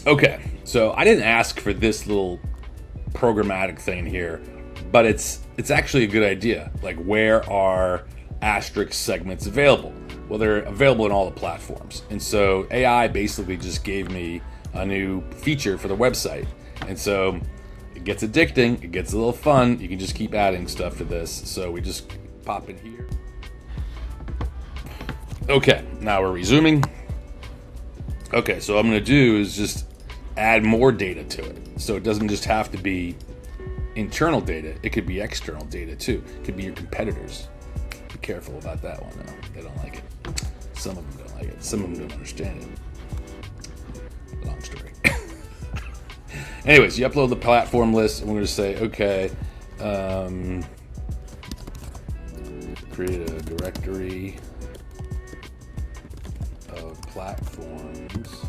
Okay, so I didn't ask for this little programmatic thing here, but it's actually a good idea. Like, where are asterisk segments available? Well, they're available in all the platforms. And so AI basically just gave me a new feature for the website. And so it gets addicting, it gets a little fun. You can just keep adding stuff to this. So we just pop it here. Okay, now we're resuming. Okay, so what I'm gonna do is just add more data to it. So it doesn't just have to be internal data, it could be external data too. It could be your competitors. Be careful about that one though. They don't like it. Some of them don't like it. Some of them don't understand it. Long story. Anyways, you upload the platform list, and we're going to say, okay, create a directory of platforms